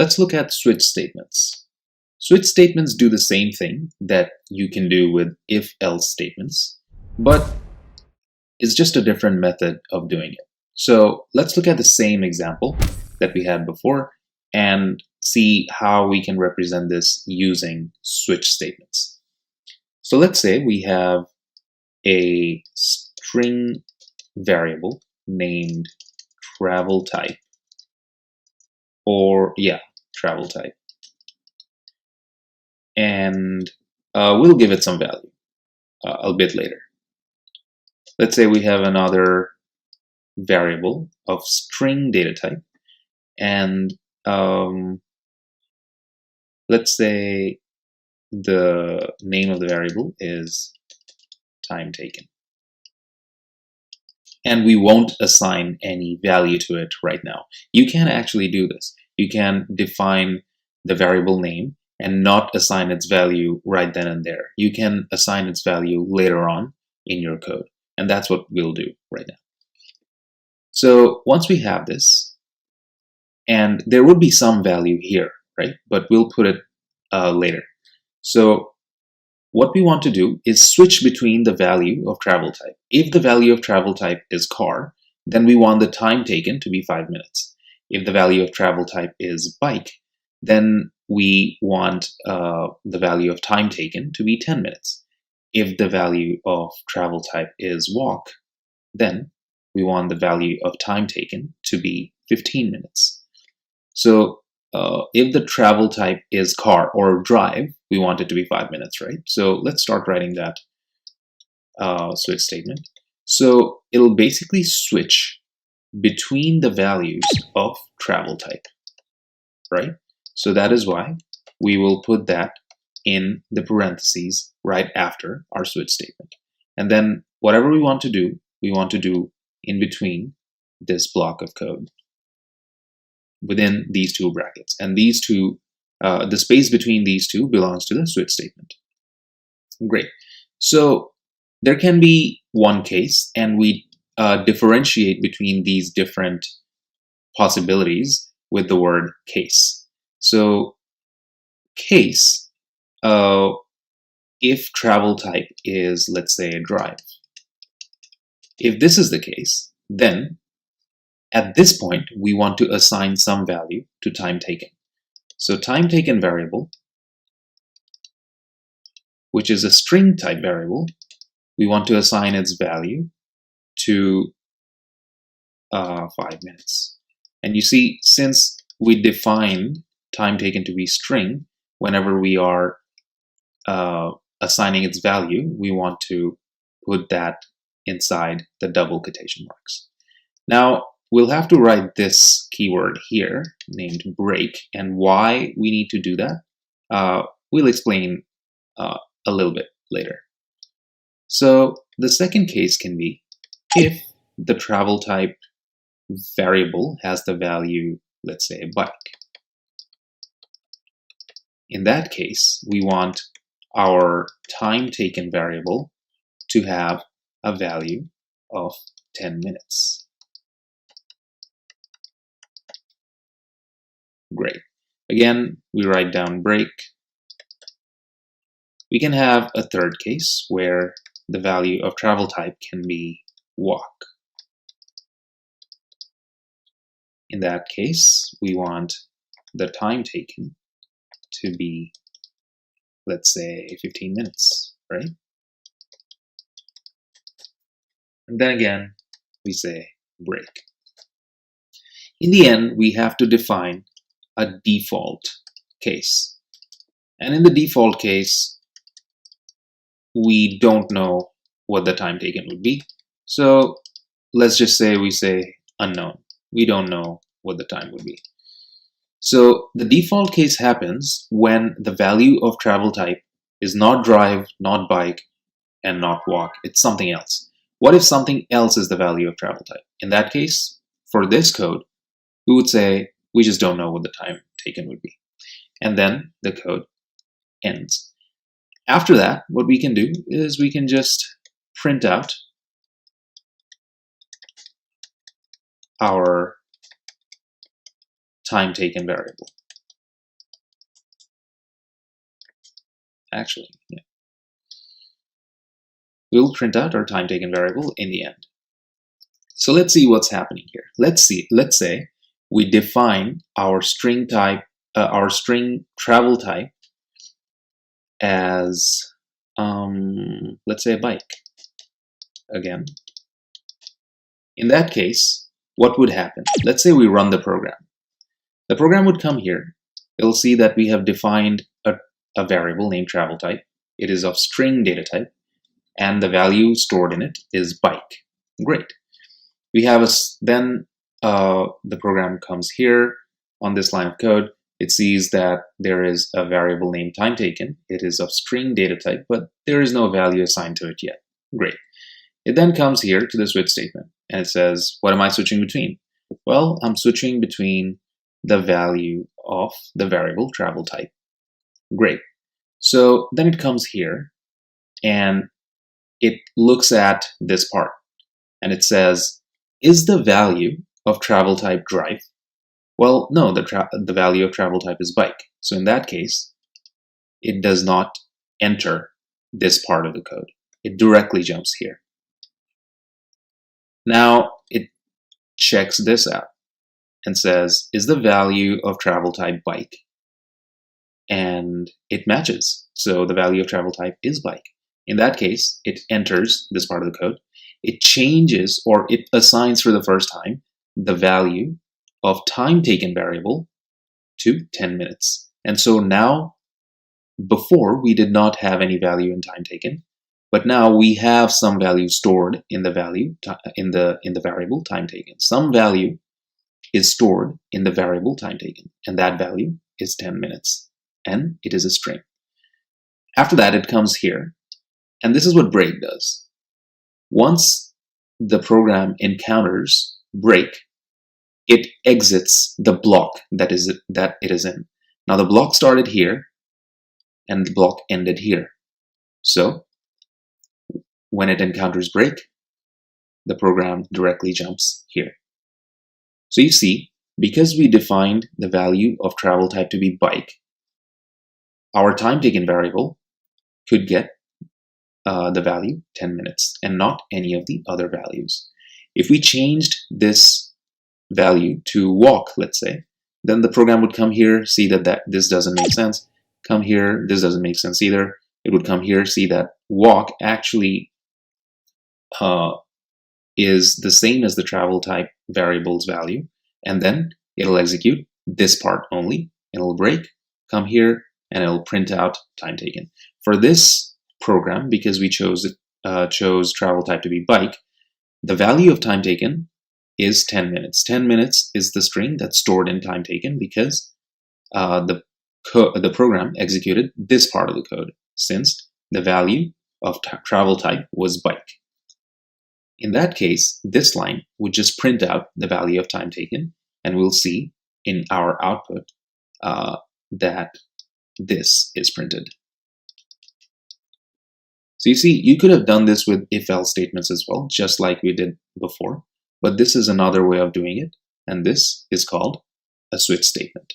Let's look at switch statements. Switch statements do the same thing that you can do with if-else statements, but it's just a different method of doing it. So let's look at the same example that we had before and see how we can represent this using switch statements. So let's say we have a string variable named travel type, travel type, and we'll give it some value a bit later. Let's say we have another variable of string data type, and let's say the name of the variable is time taken. And we won't assign any value to it right now. You can actually do this. You can define the variable name and not assign its value right then and there. You can assign its value later on in your code. And that's what we'll do right now. So once we have this, and there would be some value here, right? But we'll put it later. So what we want to do is switch between the value of travel type. If the value of travel type is car, then we want the time taken to be 5 minutes. If the value of travel type is bike, then we want the value of time taken to be 10 minutes. If the value of travel type is walk, then we want the value of time taken to be 15 minutes. So if the travel type is car or drive, we want it to be 5 minutes, right? So let's start writing that switch statement. So it'll basically switch between the values of travel type, right? So that is why we will put that in the parentheses right after our switch statement. And then whatever we want to do in between this block of code within these two brackets. And these two, the space between these two belongs to the switch statement. Great. So there can be one case, and we differentiate between these different possibilities with the word case. So case, if travel type is, let's say, a drive. If this is the case, then at this point, we want to assign some value to time taken. So time taken variable, which is a string type variable, we want to assign its value to 5 minutes. And you see, since we defined time taken to be string, whenever we are assigning its value, we want to put that inside the double quotation marks. Now, we'll have to write this keyword here named break, and why we need to do that, we'll explain a little bit later. So the second case can be if the travel type variable has the value, let's say, bike. In that case, we want our time taken variable to have a value of 10 minutes. Great. Again, we write down break. We can have a third case where the value of travel type can be walk. In that case, we want the time taken to be, let's say, 15 minutes, right? And then again, we say break. In the end, we have to define a default case. And in the default case, we don't know what the time taken would be. So let's just say we say unknown. We don't know what the time would be. So the default case happens when the value of travel type is not drive, not bike, and not walk. It's something else. What if something else is the value of travel type? In that case, for this code, we would say we just don't know what the time taken would be. And then the code ends. After that, what we can do is we can just print out our time taken variable. actually. Yeah. We'll print out our time taken variable in the end. So let's see what's happening here. Let's say we define our string type, our string travel type as, let's say a bike. Again, in that case, what would happen? Let's say we run the program. The program would come here. It'll see that we have defined a variable named travel type. It is of string data type, and the value stored in it is bike. Great. We have then the program comes here on this line of code. It sees that there is a variable named time taken. It is of string data type, but there is no value assigned to it yet. Great. It then comes here to the switch statement, and it says, what am I switching between? Well, I'm switching between the value of the variable travel type. Great. So then it comes here, and it looks at this part, and it says, is the value of travel type drive? Well, no, the value of travel type is bike. So in that case, it does not enter this part of the code. It directly jumps here. Now it checks this out and says, is the value of travel type bike? And it matches. So the value of travel type is bike. In that case, it enters this part of the code. It changes, or it assigns for the first time, the value of time taken variable to 10 minutes. And so now, before we did not have any value in time taken, but now we have some value stored in the value in the variable time taken. Some value is stored in the variable time taken, and that value is 10 minutes, and it is a string. After that, it comes here, and this is what break does. Once the program encounters break, it exits the block that it is in. Now the block started here, and the block ended here. So when it encounters break, the program directly jumps here. So you see, because we defined the value of travel type to be bike, our time taken variable could get the value 10 minutes and not any of the other values. If we changed this value to walk, let's say, then the program would come here, see that this doesn't make sense. Come here, this doesn't make sense either. It would come here, see that walk actually is the same as the travel type variable's value, and then it'll execute this part only. It'll break, come here, and it'll print out time taken. For this program, because we chose travel type to be bike, the value of time taken is 10 minutes. 10 minutes is the string that's stored in time taken because the program executed this part of the code, since the value of travel type was bike. In that case, this line would just print out the value of time taken, and we'll see in our output that this is printed. So you see, you could have done this with if-else statements as well, just like we did before, but this is another way of doing it, and this is called a switch statement.